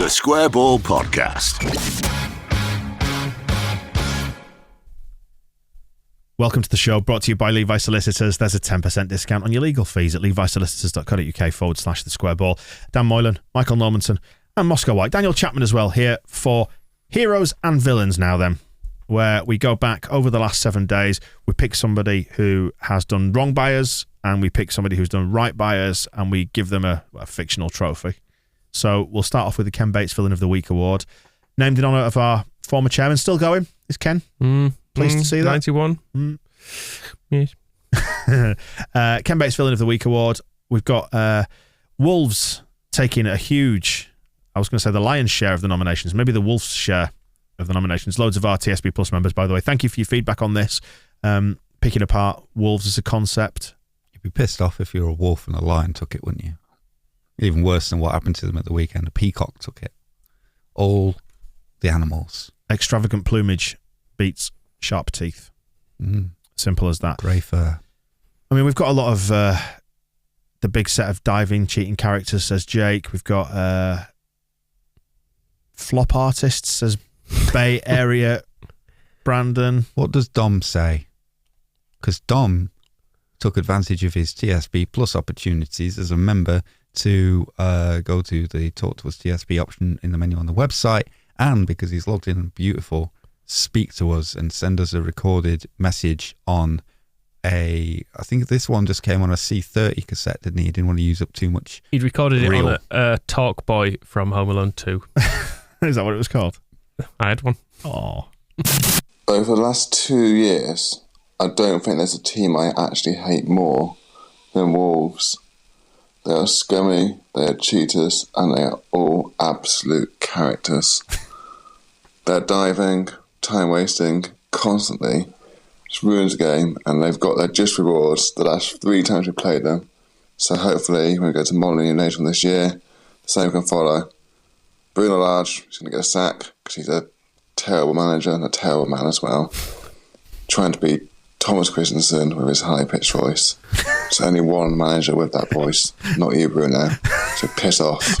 The Square Ball Podcast. Welcome to the show, brought to you by Levi Solicitors. There's a 10% discount on your legal fees at levisolicitors.co.uk/the square ball. Dan Moylan, Michael Normanson, and Moscow White. Daniel Chapman as well here for Heroes and Villains now then, where we go back over the last 7 days. We pick somebody who has done wrong by us, and we pick somebody who's done right by us, and we give them a fictional trophy. So we'll start off with the Ken Bates Villain of the Week award, named in honour of our former chairman. Still going, is Ken? Pleased to see that. 91. Yes. Ken Bates Villain of the Week award. We've got Wolves taking a huge, I was going to say the lion's share of the nominations, maybe the Wolves' share of the nominations. Loads of our TSB Plus members, by the way. Thank you for your feedback on this. Picking apart Wolves as a concept. You'd be pissed off if you were a wolf and a lion took it, wouldn't you? Even worse than what happened to them at the weekend. A peacock took it. All the animals. Extravagant plumage beats sharp teeth. Simple as that. Grey fur. I mean, we've got a lot of the big set of diving, cheating characters, says Jake. We've got flop artists, says Bay Area Brandon. What does Dom say? Because Dom took advantage of his TSB Plus opportunities as a member to go to the Talk to Us TSB option in the menu on the website, and because he's logged in beautiful, speak to us and send us a recorded message on I think this one just came on a C30 cassette, didn't he? He didn't want to use up too much. He'd recorded it on a Talk Boy from Home Alone 2. Is that what it was called? I had one. Oh. Over the last 2 years, I don't think there's a team I actually hate more than Wolves. They are scummy, they are cheaters, and they are all absolute characters. They're diving, time wasting, constantly. Just ruins the game, and they've got their just rewards the last 3 times we played them. So hopefully, when we go to Molyneux later on this year, the same can follow. Bruno Lage is going to get a sack because he's a terrible manager and a terrible man as well. Trying to beat Thomas Christensen with his high-pitched voice. There's only one manager with that voice, not you, Bruno. So piss off.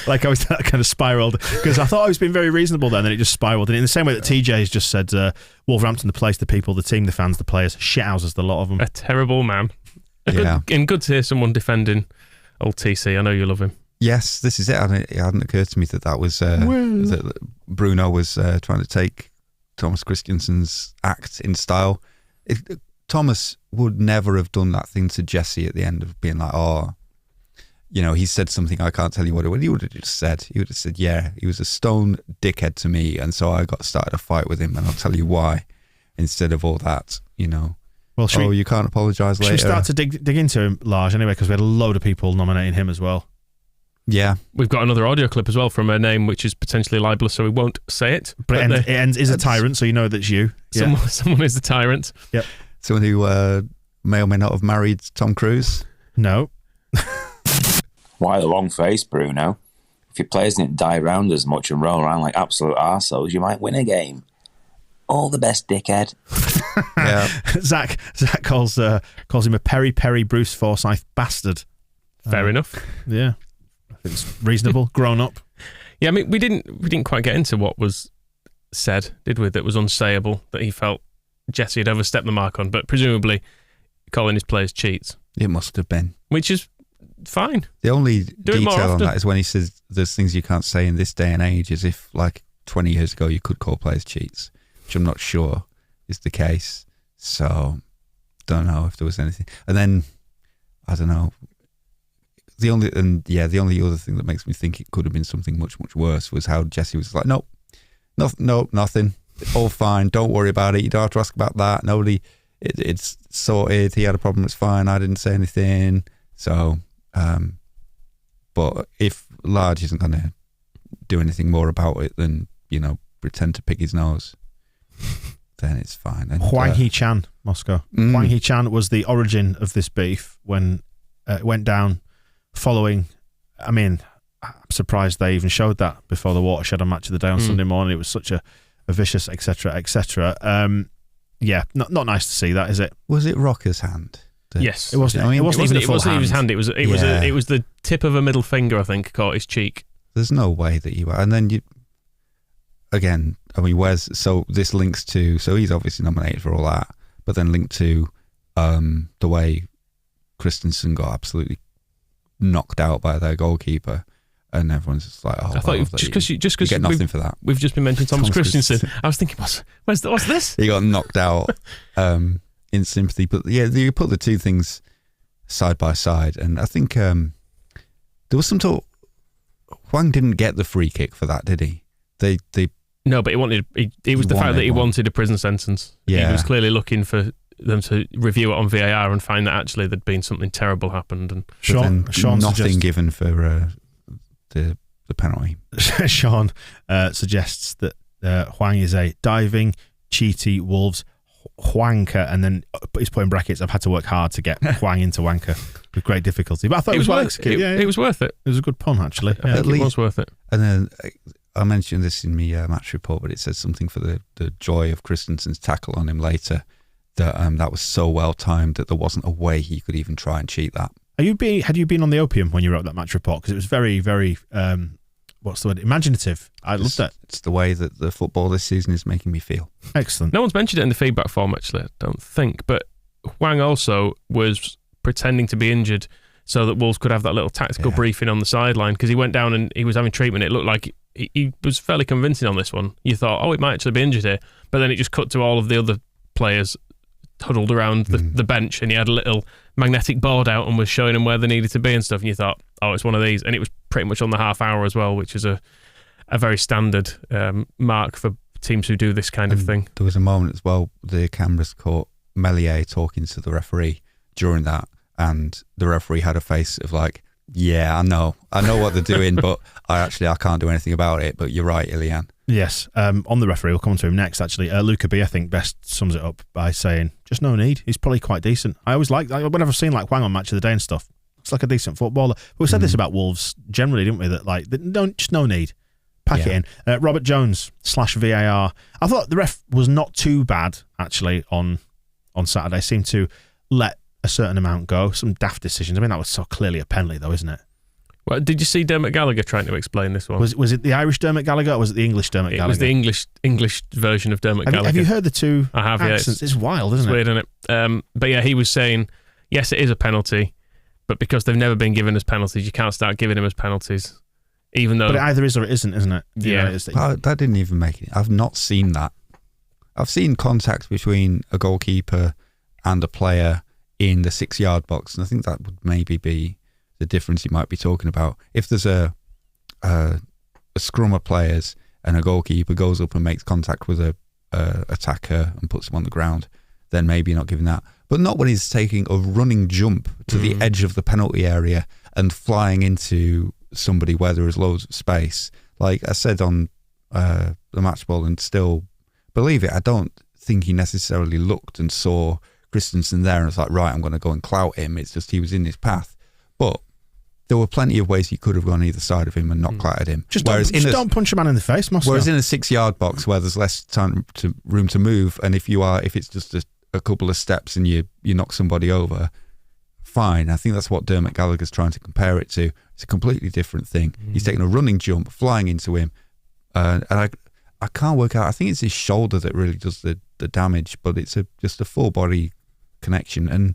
Like I was that kind of spiralled, because I thought I was being very reasonable then, and it just spiralled. And in the same way that TJ's just said, Wolverhampton, the place, the people, the team, the fans, the players, shithouses, the lot of them. A terrible man. Good to hear someone defending old TC. I know you love him. Yes, this is it. It hadn't occurred to me that was that Bruno was trying to take Thomas Christensen's act in style. Thomas would never have done that thing to Jesse at the end of being like, he said something, I can't tell you what it was. He would have just said, yeah, he was a stone dickhead to me, and so I got started a fight with him, and I'll tell you why, instead of all that, Well, you can't apologise later. Should we start to dig into him, Lage, anyway, because we had a load of people nominating him as well. Yeah. We've got another audio clip as well from a name which is potentially libelous, so we won't say it. But it ends is a tyrant, so you know that's you. Yeah. Someone is the tyrant. Yep. Someone who may or may not have married Tom Cruise. No. Why the long face, Bruno? If your players didn't die around as much and roll around like absolute arseholes, you might win a game. All the best, dickhead. Yeah. Zach calls him a Peri Bruce Forsyth bastard. Fair enough. Yeah. I think it's reasonable, grown up. Yeah, I mean, we didn't quite get into what was said, did we? That was unsayable, that he felt Jesse had overstepped the mark on, but presumably calling his players cheats. It must have been. Which is fine. The only detail on that is when he says there's things you can't say in this day and age, as if like 20 years ago you could call players cheats, which I'm not sure is the case. So, don't know if there was anything. And then, I don't know. The only other thing that makes me think it could have been something much, much worse was how Jesse was like, nope, nothing, all fine, don't worry about it, you don't have to ask about that, it's sorted, he had a problem, it's fine, I didn't say anything. So, but if Lage isn't going to do anything more about it than, pretend to pick his nose, then it's fine. And, Huang He-chan, Moscow. Huang He-chan was the origin of this beef when it went down following, I'm surprised they even showed that before the Watershed on Match of the Day on Sunday morning. It was such a vicious, etc., etc. Yeah, not nice to see that, is it? Was it Rocker's hand? Yes. It wasn't even a full hand. It wasn't even his hand. It was the tip of a middle finger, I think, caught his cheek. There's no way that you are. And then again, I mean, this links to, so he's obviously nominated for all that, but then linked to the way Christensen got absolutely knocked out by their goalkeeper, and everyone's just like, "Oh, I thought just because you get nothing for that." We've just been mentioning Thomas Christensen. I was thinking, what's this? He got knocked out in sympathy, but yeah, you put the two things side by side, and I think there was some talk. Hwang didn't get the free kick for that, did he? They No, but he wanted. It was the fact that he wanted a prison sentence. Yeah. He was clearly looking for them to review it on VAR and find that actually there'd been something terrible happened. And Sean nothing given for the penalty. Sean suggests that Hwang is a diving, cheaty Wolves wanker, and then he's put in brackets, I've had to work hard to get Hwang into wanker with great difficulty. But I thought it was well executed. It was worth it. It was a good pun, actually. Yeah. It was worth it. And then I mentioned this in my match report, but it says something for the joy of Christensen's tackle on him later, that that was so well timed that there wasn't a way he could even try and cheat that. Had you been on the opium when you wrote that match report? Because it was very, very, what's the word? Imaginative. I loved that. It's the way that the football this season is making me feel. Excellent. No one's mentioned it in the feedback form, actually, I don't think. But Hwang also was pretending to be injured so that Wolves could have that little tactical briefing on the sideline, because he went down and he was having treatment. It looked like he was fairly convincing on this one. You thought, oh, it might actually be injured here. But then it just cut to all of the other players huddled around the bench, and he had a little magnetic board out and was showing them where they needed to be and stuff, and you thought, oh, it's one of these. And it was pretty much on the half hour as well, which is a very standard mark for teams who do this kind of thing. There was a moment as well, the cameras caught Meslier talking to the referee during that, and the referee had a face of like, yeah, I know what they're doing, but I can't do anything about it. But you're right, Ilian. Yes, on the referee, we'll come to him next, actually. Luca B, I think, best sums it up by saying, just no need. He's probably quite decent. I always whenever I've seen Hwang on Match of the Day and stuff, it's like a decent footballer. But we said this about Wolves generally, didn't we? That just no need. Pack it in. Robert Jones /VAR. I thought the ref was not too bad, actually, on Saturday. Seemed to let a certain amount go. Some daft decisions. I mean, that was so clearly a penalty, though, isn't it? Well, did you see Dermot Gallagher trying to explain this one? Was it the Irish Dermot Gallagher or was it the English Dermot Gallagher? It was the English version of Dermot Gallagher. Have you heard the two I have, accents? It's wild, isn't it? It's weird, isn't it? But yeah, he was saying, yes, it is a penalty, but because they've never been given as penalties, you can't start giving them as penalties. Even though... But it either is or it isn't it? Yeah. That didn't even make it. I've not seen that. I've seen contact between a goalkeeper and a player in the 6-yard box, and I think that would maybe be the difference you might be talking about. If there's a scrum of players and a goalkeeper goes up and makes contact with a attacker and puts him on the ground, then maybe you're not giving that. But not when he's taking a running jump to the edge of the penalty area and flying into somebody where there is loads of space. Like I said on the match ball, and still believe it, I don't think he necessarily looked and saw Christensen there and was like, right, I'm going to go and clout him. It's just he was in his path. But there were plenty of ways he could have gone either side of him and not clattered him. Just don't punch a man in the face, Moscow. Whereas in a 6-yard box where there's less room to move, and if it's just a couple of steps and you knock somebody over, fine. I think that's what Dermot Gallagher's trying to compare it to. It's a completely different thing. He's taking a running jump, flying into him, and I can't work out. I think it's his shoulder that really does the damage, but it's just a full body connection, and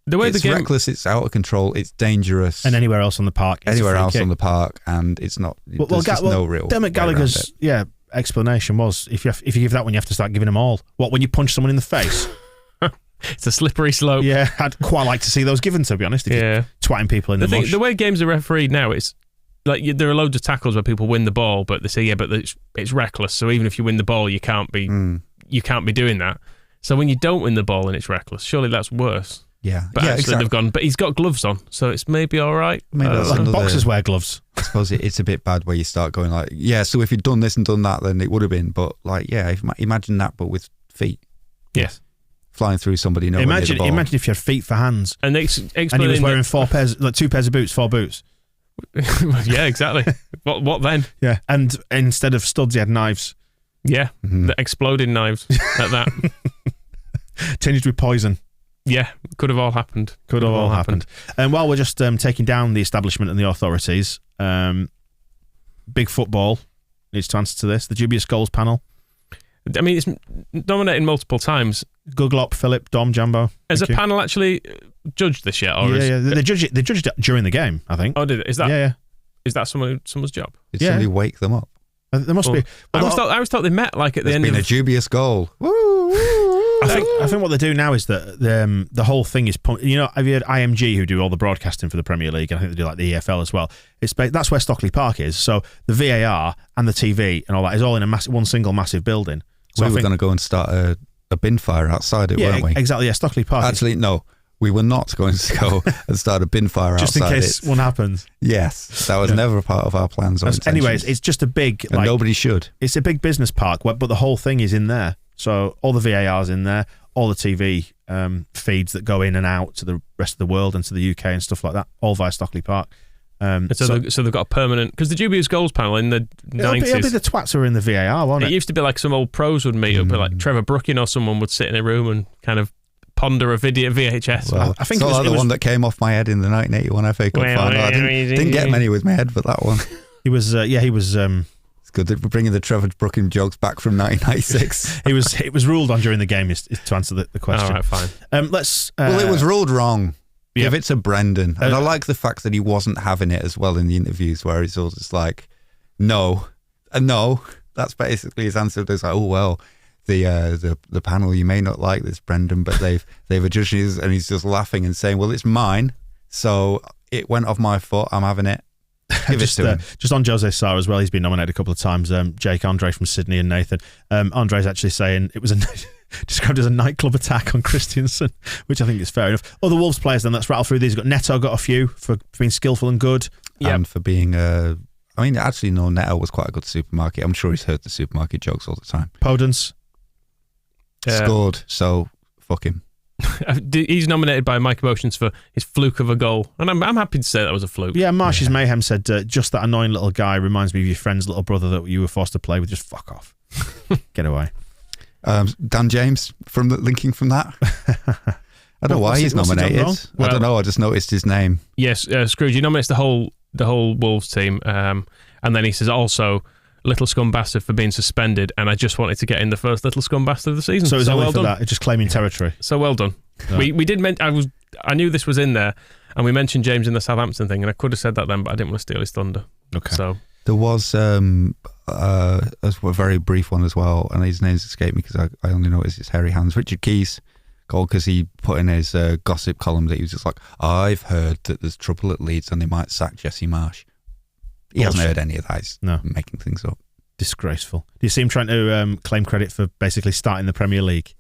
the way it's reckless, it's out of control, it's dangerous, and anywhere else on the park, and it's not. No real. Dermot Gallagher's explanation was if you give that one, you have to start giving them all. What, when you punch someone in the face? It's a slippery slope. Yeah, I'd quite like to see those given, to be honest. If you're twatting people in the mush. The way games are refereed now, it's like there are loads of tackles where people win the ball, but they say, but it's reckless. So even if you win the ball, you can't be doing that. So when you don't win the ball and it's reckless, surely that's worse. Yeah, but actually exactly. They've gone. But he's got gloves on, so it's maybe all right. Maybe boxers wear gloves. I suppose it's a bit bad where you start going like, yeah. So if you'd done this and done that, then it would have been. But like, yeah, imagine that, but with feet. Yes. Flying through somebody. Imagine if you had feet for hands, and he was wearing 2 pairs of boots, 4 boots. Yeah, exactly. What then? Yeah, and instead of studs, he had knives. Yeah, the exploding knives like that. Tinged with poison. Yeah, could have all happened. And while we're just taking down the establishment and the authorities, Big Football needs to answer to this. The Dubious Goals panel. I mean, it's nominated multiple times. Guglop, Philip, Dom, Jambo. Has a panel actually judged this yet? Or They judged it during the game, I think. Oh, did it? Is that? Yeah. Is that someone's job? Did somebody wake them up? There must be. I always thought they met like at the end There's been a dubious goal. I think what they do now is that the whole thing is, you know, have you heard IMG who do all the broadcasting for the Premier League? And I think they do like the EFL as well. That's where Stockley Park is. So the VAR and the TV and all that is all in one single massive building. So we were going to go and start a bin fire outside it, weren't we? Exactly. Yeah, Stockley Park. Actually, no. We were not going to go and start a bin fire just outside in case one happens. Yes, that was never a part of our plans. Anyways, it's just a big... And nobody should. It's a big business park, but the whole thing is in there. So all the VAR's in there, all the TV feeds that go in and out to the rest of the world and to the UK and stuff like that, all via Stockley Park. So they've got a permanent... Because the Dubious Goals panel in the 90s... It'll be the twats who are in the VAR, won't it? It used to be like some old pros would meet up, like Trevor Brooking or someone would sit in a room and kind of ponder a video VHS. Well, I think it was the one that came off my head in the 1981 FA Cup final. I didn't get many with my head, but that one. He was. It's good that we're bringing the Trevor Brooking jokes back from 1996. It was ruled on during the game is to answer the question. All right, fine. Let's. Well, it was ruled wrong. Yep. Give it to Brendan. And I like the fact that he wasn't having it as well in the interviews, where he's all just like, no. That's basically his answer. It's like, oh well. The panel, you may not like this, Brendan, but they've adjusted his, and he's just laughing and saying, well, it's mine, so it went off my foot, I'm having it. Give it to him. Just on Jose Sarr as well, he's been nominated a couple of times. Jake, Andre from Sydney and Nathan. Andre's actually saying it was described as a nightclub attack on Christiansen, which I think is fair enough. Other Wolves players then, let's rattle through these. Neto got a few for being skillful and good. And for being actually no, Neto was quite a good supermarket. I'm sure he's heard the supermarket jokes all the time. Podence scored, so fuck him. He's nominated by Mike Emotions for his fluke of a goal, and I'm happy to say that was a fluke. Yeah, Marsh's Mayhem said, just that annoying little guy reminds me of your friend's little brother that you were forced to play with. Just fuck off. Get away. Dan James linking from that. I don't know why he's nominated. I don't know. I just noticed his name. Yes, Scrooge. He nominates the whole Wolves team, and then he says also Little Scum Bastard for being suspended, and I just wanted to get in the first Little Scum Bastard of the season. So it's only well for done. that. It's just claiming territory. So well done. No. We did. I knew this was in there, and we mentioned James in the Southampton thing, and I could have said that then, but I didn't want to steal his thunder. Okay. So there was a very brief one as well, and his name's escaped me because I only noticed his hairy hands. Richard Keys called because he put in his gossip column that he was just like, I've heard that there's trouble at Leeds and they might sack Jesse Marsh. He hasn't heard any of that. He's making things up. Disgraceful. Do you see him trying to claim credit for basically starting the Premier League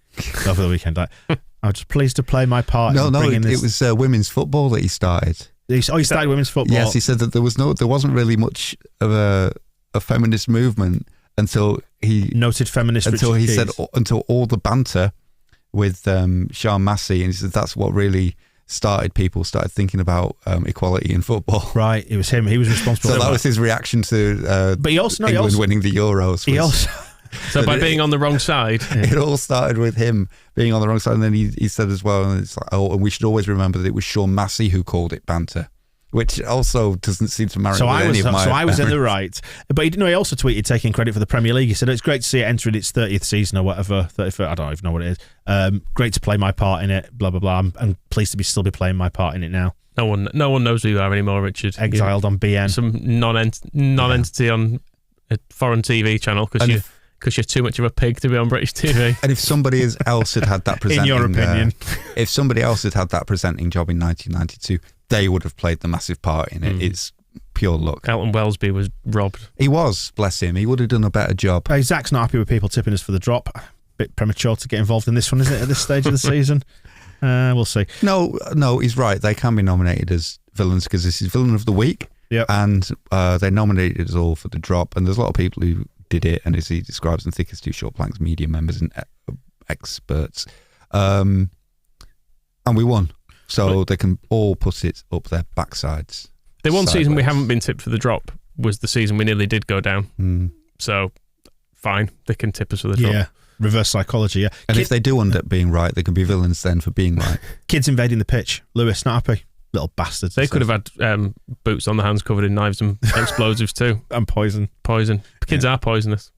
over the weekend? Like, I'm just pleased to play my part. It was women's football that he started. He started women's football. Yes, he said that there wasn't really much of a feminist movement until he noted feminist. Until he said until all the banter with Sean Massey, and he said that's what really people started thinking about equality in football. Right, it was him. He was responsible. So that was his reaction to England winning the Euros. So by being on the wrong side, it all started with him being on the wrong side, and then he said as well, and it's like, and we should always remember that it was Sean Massey who called it banter, which also doesn't seem to marry. I was in the right, but he also tweeted taking credit for the Premier League. He said it's great to see it entering its 30th season or whatever. 31st, I don't even know what it is. Great to play my part in it. Blah blah blah. I'm pleased to still be playing my part in it now. No one knows who you are anymore, Richard. Exiled on BN, some non-entity on a foreign TV channel because you're too much of a pig to be on British TV. And if somebody else had had that presenting, in your opinion, if somebody else had had that presenting job in 1992. They would have played the massive part in it. It's pure luck. Elton Wellesby was robbed. He was, bless him. He would have done a better job. Zach's not happy with people tipping us for the drop. A bit premature to get involved in this one, isn't it, at this stage of the season? We'll see. No, he's right. They can be nominated as villains because this is Villain of the Week. Yep. And they nominated us all for the drop. And there's a lot of people who did it. And as he describes in Thick as Two Short Planks, media members and experts. And we won. So they can all put it up their backsides. The one season we haven't been tipped for the drop was the season we nearly did go down. So, fine. They can tip us for the drop. Yeah. Reverse psychology, yeah. And if they do end up being right, they can be villains then for being right. Kids invading the pitch. Lewis, not happy. Little bastards. They could have had boots on the hands covered in knives and explosives too. And poison. Kids are poisonous.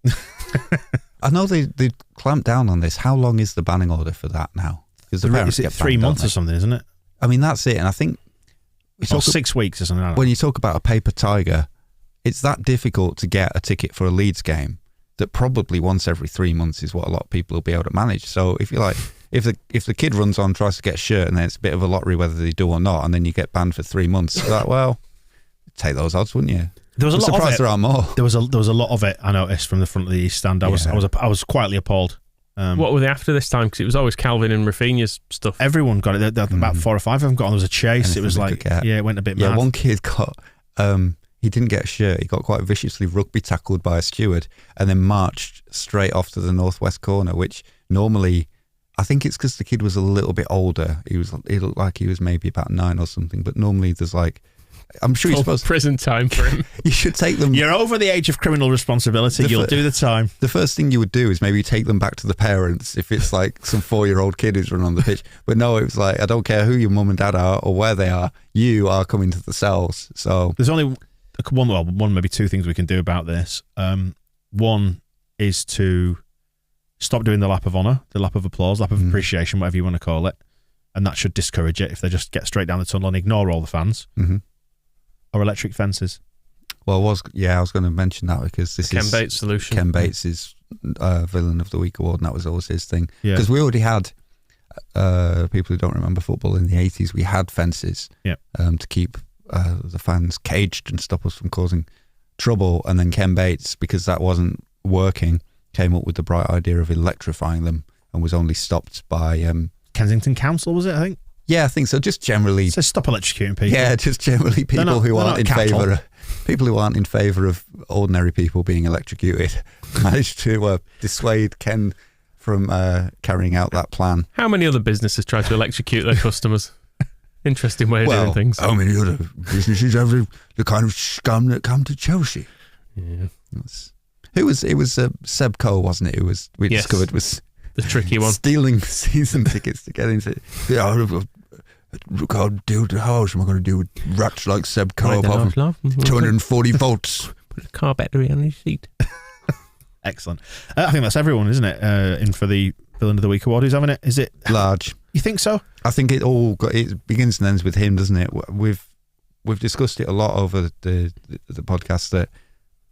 I know they clamped down on this. How long is the banning order for that now? Because Is it 3 months or something, isn't it? I mean, that's it. And I think... Or 6 weeks or something like that. When you talk about a paper tiger, it's that difficult to get a ticket for a Leeds game that probably once every 3 months is what a lot of people will be able to manage. So if you like, if the kid runs on, tries to get a shirt, and then it's a bit of a lottery whether they do or not, and then you get banned for 3 months, like, well, take those odds, wouldn't you? There was a lot surprised of it. There are more. There was a lot of it. I noticed from the front of the East stand. I was quietly appalled. What were they after this time? Because it was always Calvin and Rafinha's stuff. Everyone got it. About 4 or 5 of them got on. There was a chase. Anything it was like, it went a bit mad. Yeah, one kid got, he didn't get a shirt. He got quite viciously rugby tackled by a steward and then marched straight off to the northwest corner, which normally, I think it's because the kid was a little bit older. He looked like he was maybe about 9 or something, but normally there's like, I'm sure you're supposed to... prison time for him. You should take them... You're over the age of criminal responsibility. You'll do the time. The first thing you would do is maybe take them back to the parents if it's like some 4-year-old kid who's run on the pitch. But no, it was like, I don't care who your mum and dad are or where they are, you are coming to the cells. So there's only one, maybe 2 things we can do about this. One is to stop doing the lap of honour, the lap of applause, lap of appreciation, whatever you want to call it. And that should discourage it if they just get straight down the tunnel and ignore all the fans. Mm-hmm. Or electric fences. Well, I was going to mention that because this Ken Bates solution. Ken Bates' Villain of the Week award, and that was always his thing. Because we already had, people who don't remember football in the 80s, we had fences to keep the fans caged and stop us from causing trouble. And then Ken Bates, because that wasn't working, came up with the bright idea of electrifying them and was only stopped by... Kensington Council, was it, I think? Yeah, I think so. Just generally... So stop electrocuting people. Yeah, just generally people who aren't in favour... People who aren't in favour of ordinary people being electrocuted managed to dissuade Ken from carrying out that plan. How many other businesses try to electrocute their customers? Interesting way of doing things. How many other businesses have the kind of scum that come to Chelsea? Yeah. It was Seb Coe, wasn't it? We discovered was... The tricky one. Stealing season tickets to get into... I can't deal with the house. Am I going to deal with rats like Seb Coe? 240 volts. Put a car battery on his seat. Excellent. I think that's everyone, isn't it? In for the Villain of the Week award. Who's having it? Is it Lage? You think so? I think it begins and ends with him, doesn't it? We've discussed it a lot over the podcast that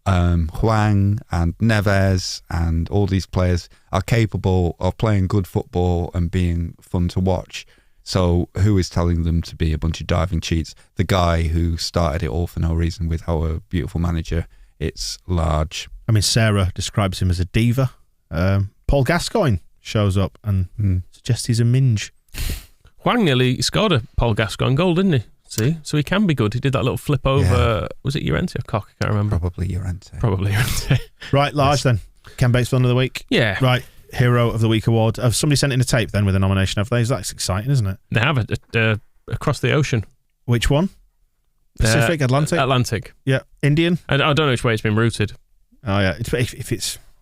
Hwang and Neves and all these players are capable of playing good football and being fun to watch. So who is telling them to be a bunch of diving cheats? The guy who started it all for no reason with our beautiful manager. It's Lage. I mean, Sarah describes him as a diva. Paul Gascoigne shows up and suggests he's a minge. Hwang nearly scored a Paul Gascoigne goal, didn't he? See, so he can be good. He did that little flip over. Yeah. Was it Llorente or Cock? I can't remember. Probably Llorente. Right, Lage then. Ken Bates Villain of the Week. Yeah. Right, Hero of the Week award. Have somebody sent in a tape then with a nomination of those? That's exciting, isn't it? They have it across the ocean. Which one? Pacific, Atlantic? Atlantic. Yeah. Indian? I don't know which way it's been routed. Oh, yeah. If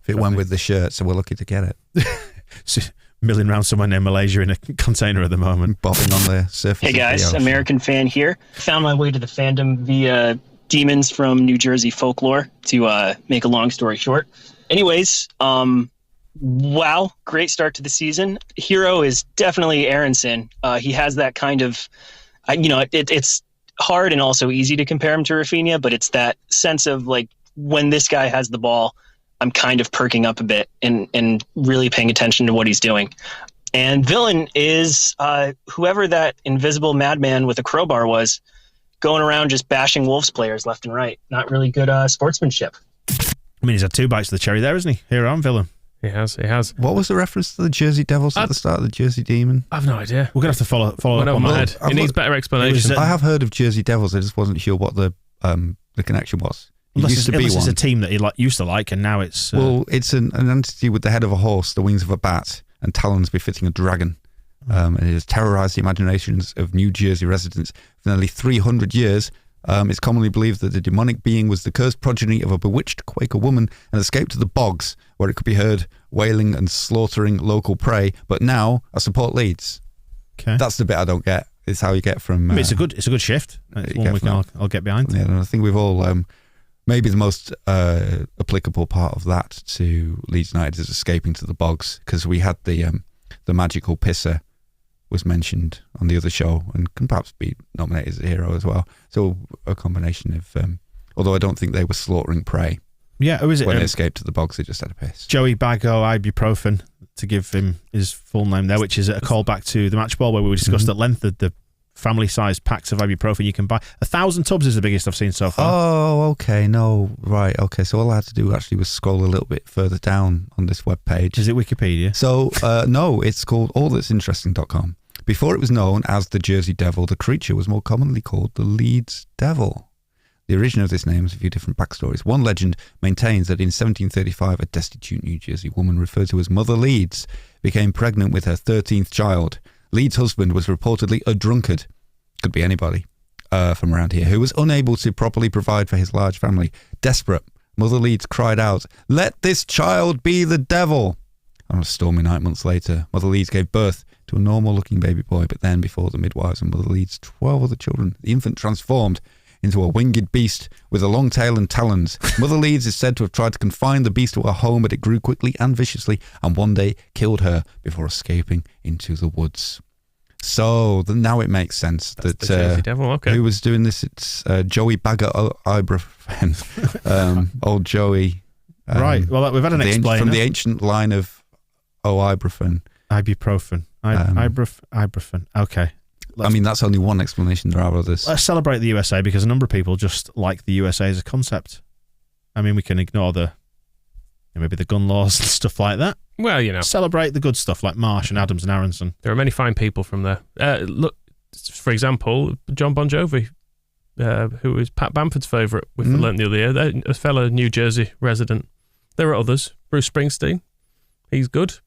it went with the shirt, so we're lucky to get it. Milling around somewhere near Malaysia in a container at the moment. Bobbing on the surface. Hey guys, American fan here. Found my way to the fandom via demons from New Jersey folklore, to make a long story short. Anyways, wow, great start to the season. Hero is definitely Aronson. He has that kind of, it's hard and also easy to compare him to Rafinha, but it's that sense of like when this guy has the ball, I'm kind of perking up a bit and really paying attention to what he's doing. And Villain is whoever that invisible madman with a crowbar was, going around just bashing Wolves players left and right. Not really good sportsmanship. I mean, he's had 2 bites of the cherry there, isn't he? Hero and Villain. He has. What was the reference to the Jersey Devils at the start of the Jersey Demon? I've no idea. We're going to have to follow up on my that. head. It needs better explanation. I have heard of Jersey Devils. I just wasn't sure what the connection was. Unless it's a team that he used to like, and now it's... it's an entity with the head of a horse, the wings of a bat, and talons befitting a dragon. And it has terrorised the imaginations of New Jersey residents for nearly 300 years. It's commonly believed that the demonic being was the cursed progeny of a bewitched Quaker woman and escaped to the bogs, where it could be heard wailing and slaughtering local prey. But now, I support Leeds. Okay. That's the bit I don't get. It's how you get from. I mean, it's a good shift. It's one we can I'll get behind. Yeah, and I think we've all maybe the most applicable part of that to Leeds United is escaping to the bogs, because we had the magical pisser was mentioned on the other show and can perhaps be nominated as a hero as well. So a combination of, although I don't think they were slaughtering prey. Yeah, who is it? When they escaped to the bogs, they just had a piss. Joey Bago Ibuprofen, to give him his full name there, which is a callback to the match ball where we discussed at length the family-sized packs of ibuprofen you can buy. 1,000 tubs is the biggest I've seen so far. Oh, okay. No, right. Okay, so all I had to do actually was scroll a little bit further down on this webpage. Is it Wikipedia? So, no, it's called allthat'sinteresting.com. Before it was known as the Jersey Devil, the creature was more commonly called the Leeds Devil. The origin of this name has a few different backstories. One legend maintains that in 1735, a destitute New Jersey woman referred to as Mother Leeds became pregnant with her 13th child. Leeds' husband was reportedly a drunkard, could be anybody from around here, who was unable to properly provide for his large family. Desperate, Mother Leeds cried out, "Let this child be the devil!" On a stormy night months later, Mother Leeds gave birth to a normal-looking baby boy, but then, before the midwives and Mother Leeds' 12 other children, the infant transformed into a winged beast with a long tail and talons. Mother Leeds is said to have tried to confine the beast to her home, but it grew quickly and viciously, and one day killed her before escaping into the woods. So now it makes sense that the Jersey Devil. Okay, who was doing this? It's Joey Bagger Ibuprofen, old Joey. Right. Well, we've had an explainer from the ancient line of ibuprofen. Ibuprofen. Ibuprofen. Okay. I mean, that's only one explanation. There are others. Let's celebrate the USA, because a number of people just like the USA as a concept. I mean, we can ignore maybe the gun laws and stuff like that. Well, celebrate the good stuff like Marsh and Adams and Aronson. There are many fine people from there. Look, for example, John Bon Jovi, who is Pat Bamford's favourite, we learnt the other year. They're a fellow New Jersey resident. There are others. Bruce Springsteen, he's good.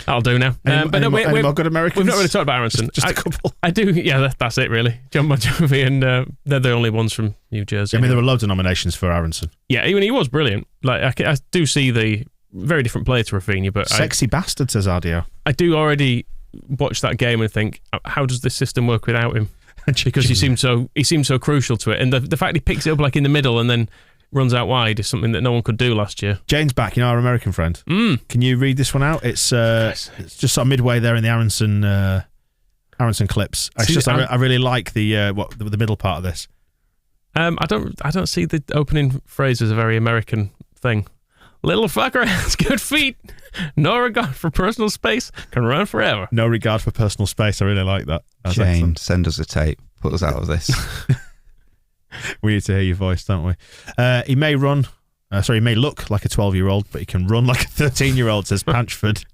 That'll do now. Any more good Americans? We've not really talked about Aronson. Just a couple. I do. Yeah, that's it really. John Bon Jovi, and they're the only ones from New Jersey. I mean, there were loads of nominations for Aronson. Yeah, even he was brilliant. Like I do see the very different player to Rafinha, but sexy bastard, says RDO. I do already watch that game and think, how does this system work without him? Because he seems so crucial to it, and the fact he picks it up like in the middle and then runs out wide is something that no one could do last year. Jane's back, our American friend. Can you read this one out? It's just sort of midway there in the Aronson clips. I really like the middle part of this. I don't see the opening phrase as a very American thing. Little fucker has good feet, no regard for personal space, can run forever. No regard for personal space. I really like that. That's Jane, excellent. Send us a tape. Put us out of this. We need to hear your voice, don't we? He may look like a 12-year-old, but he can run like a 13-year-old, says Panchford.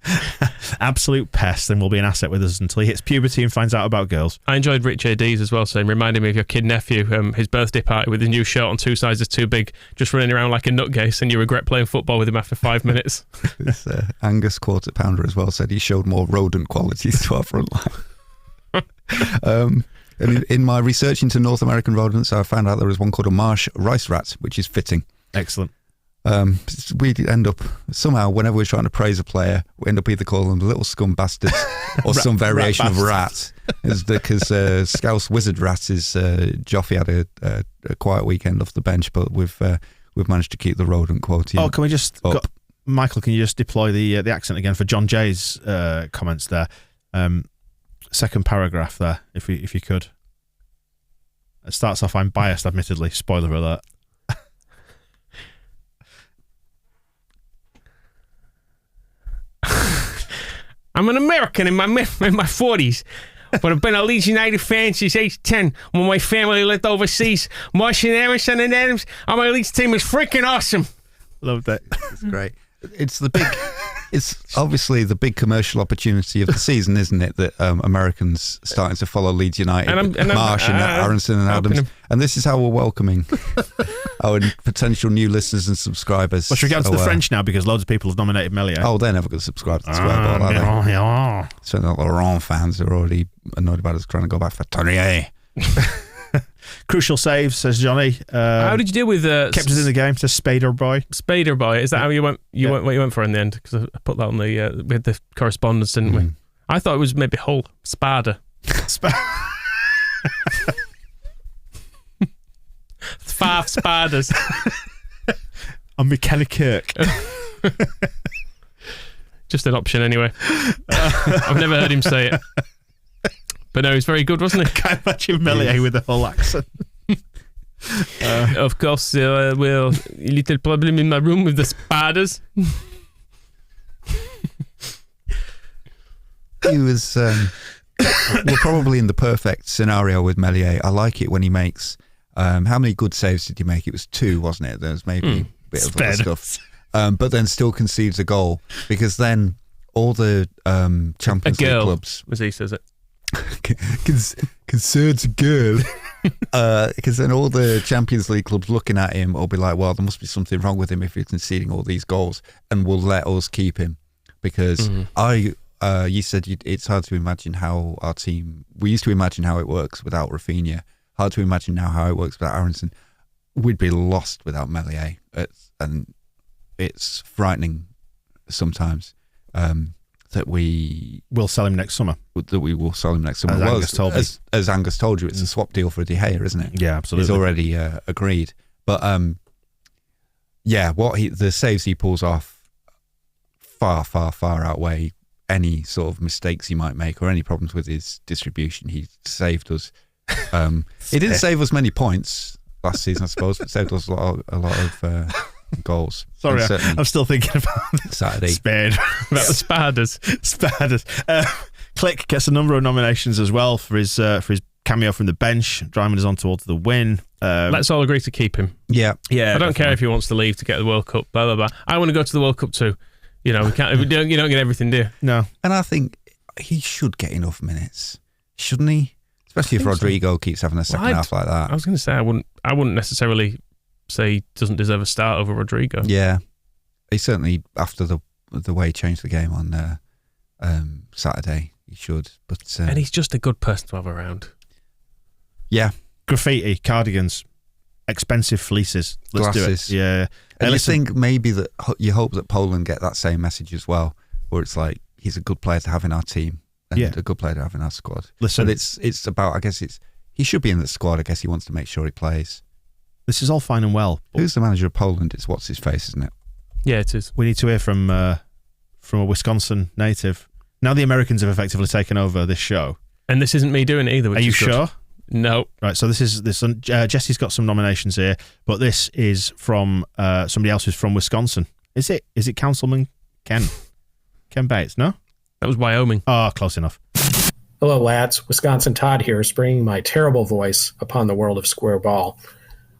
Absolute pest, and will be an asset with us until he hits puberty and finds out about girls. I enjoyed Rich A.D.'s as well, saying, reminding me of your kid nephew, his birthday party with his new shirt on 2 sizes too big, just running around like a nutcase, and you regret playing football with him after 5 minutes. This Angus Quarter Pounder as well said he showed more rodent qualities to our front line. And in my research into North American rodents, I found out there is one called a marsh rice rat, which is fitting. Excellent. We end up, somehow, whenever we're trying to praise a player, we end up either calling them little scum bastards or some variation of rat. Because Scouse Wizard Rat is, Joffy had a quiet weekend off the bench, but we've managed to keep the rodent quotient. Oh, can we just, Michael, can you just deploy the accent again for John Jay's comments there? Second paragraph there, if you could. It starts off, I'm biased, admittedly. Spoiler alert. I'm an American in my 40s, but I've been a Leeds United fan since age 10 when my family lived overseas. Martian Aronson and Adams on my Leeds team is freaking awesome. Loved it. It's great. It's obviously the big commercial opportunity of the season, isn't it? That Americans starting to follow Leeds United, Marsh and Aronson and Adams, and this is how we're welcoming our potential new listeners and subscribers. Well, should we get on to the French now, because loads of people have nominated Melier? Oh, they're never going to subscribe to the Square Ball, are they? Yeah. Certainly not Laurent fans who are already annoyed about us trying to go back for Tonnier. Crucial saves, says Johnny. How did you deal with kept us in the game? Says Spader Boy. Spader Boy. Is that how you went? Went what you went for in the end? Because I put that on the we had the correspondence, didn't we? I thought it was maybe Hull Spada. Five spiders. On Mechanic Kirk. Just an option anyway. I've never heard him say it. But no, he's very good, wasn't he? Can't imagine Melier with the whole accent. Of course, well, a little problem in my room with the spiders. He was. We're probably in the perfect scenario with Melier. I like it when he makes. How many good saves did he make? It was 2, wasn't it? There was maybe a bit of other stuff. But then still concedes a goal, because then all the Champions League clubs, as he says it, concerns a girl, because then all the Champions League clubs looking at him will be like, well, there must be something wrong with him if he's conceding all these goals, and will let us keep him, because you said it's hard to imagine how our team. We used to imagine how it works without Rafinha. Hard to imagine now how it works without Aronson. We'd be lost without Melier, and it's frightening sometimes that we will sell him next summer. That we will sell him next summer. As Angus told you, it's a swap deal for De Gea, isn't it? Yeah, absolutely. He's already agreed. But the saves he pulls off far, far, far outweigh any sort of mistakes he might make or any problems with his distribution. He saved us. He didn't save us many points last season, I suppose, but saved us a lot of goals. Sorry, I'm still thinking about Saturday. About the spiders. Spiders. Click gets a number of nominations as well for his cameo from the bench, driving us on towards the win. Let's all agree to keep him. Yeah. I don't care if he wants to leave to get the World Cup. Blah blah blah. I want to go to the World Cup too. You know, we can't. You don't get everything, do you? No. And I think he should get enough minutes, shouldn't he? Especially if Rodrigo keeps having a second half like that. I was going to say I wouldn't necessarily say he doesn't deserve a start over Rodrigo. Yeah, he certainly, after the way he changed the game on Saturday, he should. But and he's just a good person to have around. Yeah, graffiti, cardigans, expensive fleeces, glasses. Do it. Yeah, and I think maybe that you hope that Poland get that same message as well, where it's like he's a good player to have in our team. And a good player to have in our squad. Listen, but it's about, I guess he should be in the squad. I guess he wants to make sure he plays. This is all fine and well. Who's the manager of Poland? It's what's his face, isn't it? Yeah, it is. We need to hear from a Wisconsin native. Now the Americans have effectively taken over this show, and this isn't me doing it either. Are you sure? No. Right. So this is Jesse's got some nominations here, but this is from somebody else who's from Wisconsin. Is it Councilman Ken Bates? No. That was Wyoming. Oh, close enough. Hello, lads. Wisconsin Todd here, springing my terrible voice upon the world of square ball.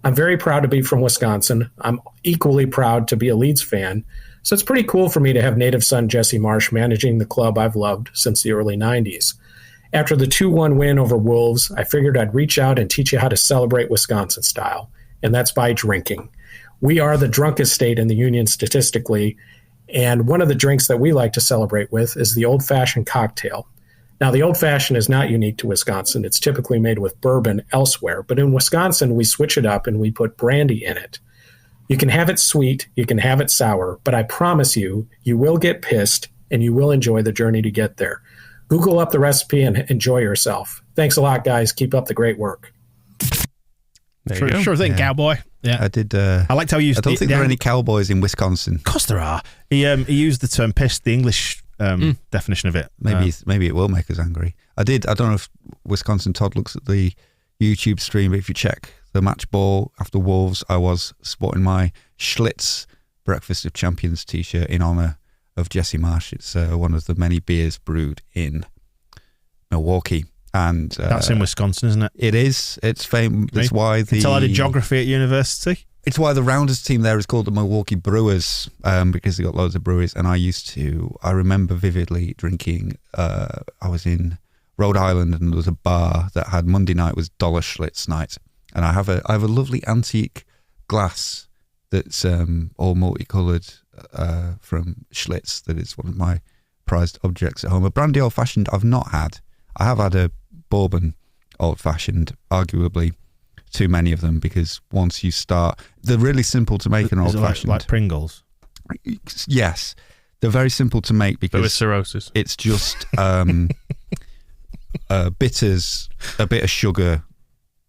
I'm very proud to be from Wisconsin. I'm equally proud to be a Leeds fan, so it's pretty cool for me to have native son Jesse Marsh managing the club I've loved since the early 90s. After the 2-1 win over Wolves, I figured I'd reach out and teach you how to celebrate Wisconsin style, and that's by drinking. We are the drunkest state in the union statistically, and one of the drinks that we like to celebrate with is the old-fashioned cocktail. Now, the old-fashioned is not unique to Wisconsin. It's typically made with bourbon elsewhere. But in Wisconsin, we switch it up and we put brandy in it. You can have it sweet, you can have it sour, but I promise you, you will get pissed and you will enjoy the journey to get there. Google up the recipe and enjoy yourself. Thanks a lot, guys. Keep up the great work. Sure thing, cowboy. Yeah, I did. I liked how you used. I don't think there are any cowboys in Wisconsin. Of course there are. He used the term "pissed," the English definition of it. Maybe it will make us angry. I don't know if Wisconsin Todd looks at the YouTube stream, but if you check the match ball after Wolves, I was sporting my Schlitz Breakfast of Champions t-shirt in honour of Jesse Marsh. It's one of the many beers brewed in Milwaukee. And that's in Wisconsin, isn't it? It is. It's famous. That's why the. Until I did geography at university. It's why the Rounders team there is called the Milwaukee Brewers, because they got loads of breweries. And I remember vividly drinking. I was in Rhode Island, and there was a bar that had Monday night was Dollar Schlitz night, and I have a lovely antique glass that's all multicoloured from Schlitz. That is one of my prized objects at home. A brandy old fashioned I've not had. I have had a bourbon old-fashioned, arguably too many of them, because once you start, they're really simple to make an old-fashioned. Like Pringles? Yes. They're very simple to make because... But with cirrhosis. It's just... bitters, a bit of sugar,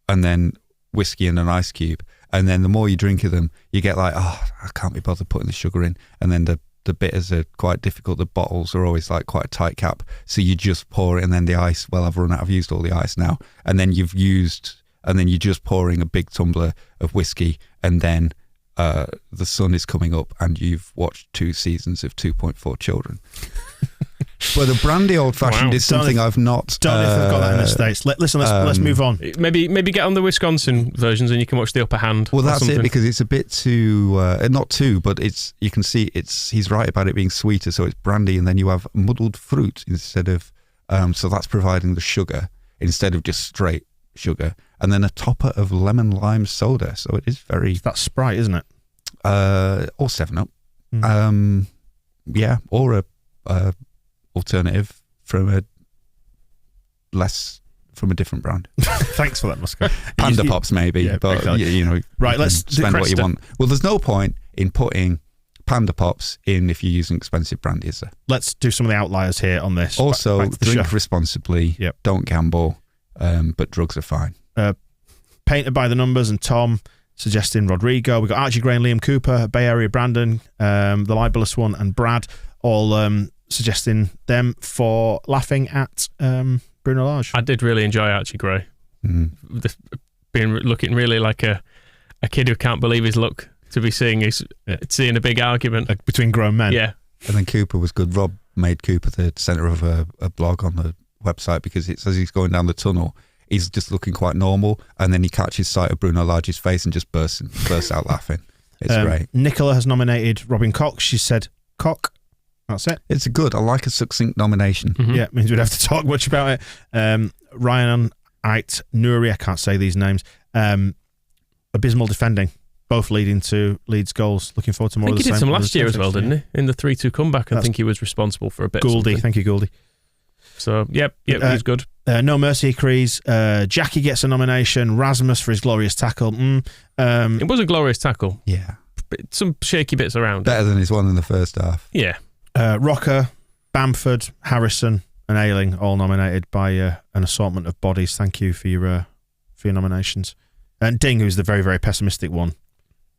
and then whiskey and an ice cube. And then the more you drink of them, you get like, oh, I can't be bothered putting the sugar in. And then the bitters are quite difficult. The bottles are always like quite a tight cap. So you just pour it, and then the ice, well, I've used all the ice now. And then you're just pouring a big tumbler of whiskey, and then the sun is coming up and you've watched 2 seasons of 2.4 Children. But the brandy old-fashioned is something I've not... Don't know if they've got that in the States. Let's move on. Maybe get on the Wisconsin versions and you can watch The Upper Hand. Well, that's it, because it's a bit too... not too, but you can see he's right about it being sweeter, so it's brandy, and then you have muddled fruit instead of... so that's providing the sugar instead of just straight sugar. And then a topper of lemon lime soda, so it is very... That's Sprite, isn't it? Or 7-Up. Yeah, or a alternative from a different brand. Thanks for that, Musco. Panda Pops, maybe, yeah, but right. Let's spend what you want. Well, there's no point in putting Panda Pops in if you're using expensive brandy, is there? Let's do some of the outliers here on this. Also, back to the drink show. responsibly. Yep. Don't gamble, but drugs are fine. Painted by the Numbers and Tom suggesting Rodrigo. We've got Archie Gray and Liam Cooper, Bay Area Brandon, the Libelous One, and Brad, all suggesting them for laughing at Bruno Lage. I did really enjoy Archie Gray. Looking really like a kid who can't believe his luck to be seeing a big argument between grown men. Yeah. And then Cooper was good. Rob made Cooper the centre of a blog on the website, because it says he's going down the tunnel, he's just looking quite normal, and then he catches sight of Bruno Lage's face and just bursts out laughing. It's great. Nicola has nominated Robin Cox. She said cock. That's it. It's good. I like a succinct nomination. Mm-hmm. Yeah, it means we'd have to talk much about it. Ryan Ait Nuri, I can't say these names. Abysmal defending, both leading to Leeds goals. Looking forward to more of the same. I think he did some last year as well, didn't he? In the 3-2 comeback, I think he was responsible for a bit. Gouldy, thank you, Gouldy. So, yep, he's good. No Mercy Crees. Jackie gets a nomination. Rasmus for his glorious tackle. It was a glorious tackle. Yeah. Some shaky bits around. Better than his one in the first half. Yeah. Rocker, Bamford, Harrison, and Ayling all nominated by an assortment of bodies. Thank you for your nominations. And Ding, who's the very, very pessimistic one,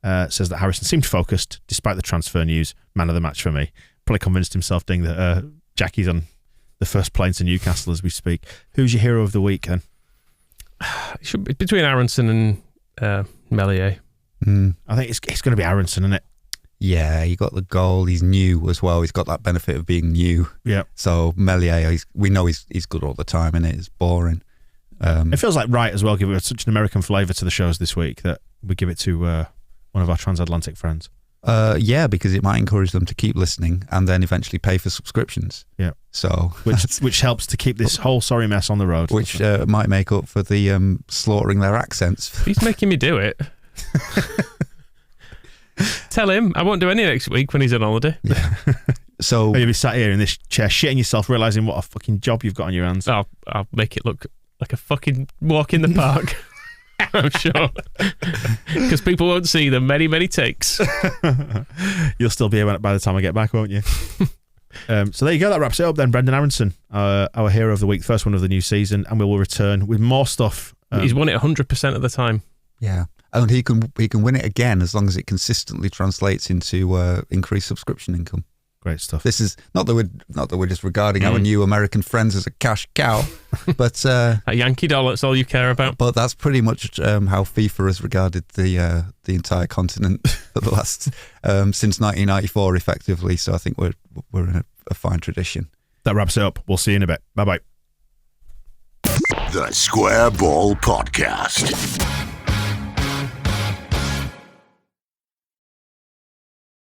says that Harrison seemed focused despite the transfer news. Man of the match for me. Probably convinced himself, Ding, that Jackie's on the first plane to Newcastle as we speak. Who's your hero of the week, then? It should be between Aronson and Melier. I think it's going to be Aronson, isn't it? Yeah, he got the goal. He's new as well. He's got that benefit of being new. Yeah. So Melier, we know he's good all the time, and it's boring. It feels like right as well. Give it such an American flavour to the shows this week that we give it to one of our transatlantic friends. Yeah, because it might encourage them to keep listening and then eventually pay for subscriptions. Yeah. So which helps to keep this whole sorry mess on the road. Which might make up for the slaughtering their accents. He's making me do it. Tell him I won't do any next week when he's on holiday. Yeah. So you'll be sat here in this chair shitting yourself, realising what a fucking job you've got on your hands. I'll make it look like a fucking walk in the park. I'm sure. Because people won't see the many, many takes. You'll still be here by the time I get back, won't you? So there you go. That wraps it up then. Brendan Aronson, our hero of the week, first one of the new season, and we will return with more stuff. He's won it 100% of the time. Yeah. And he can win it again as long as it consistently translates into increased subscription income. Great stuff. This is not that we're just regarding our new American friends as a cash cow, but a Yankee dollar. That's all you care about. But that's pretty much how FIFA has regarded the entire continent for the last since 1994, effectively. So I think we're in a fine tradition. That wraps it up. We'll see you in a bit. Bye bye. The Square Ball Podcast.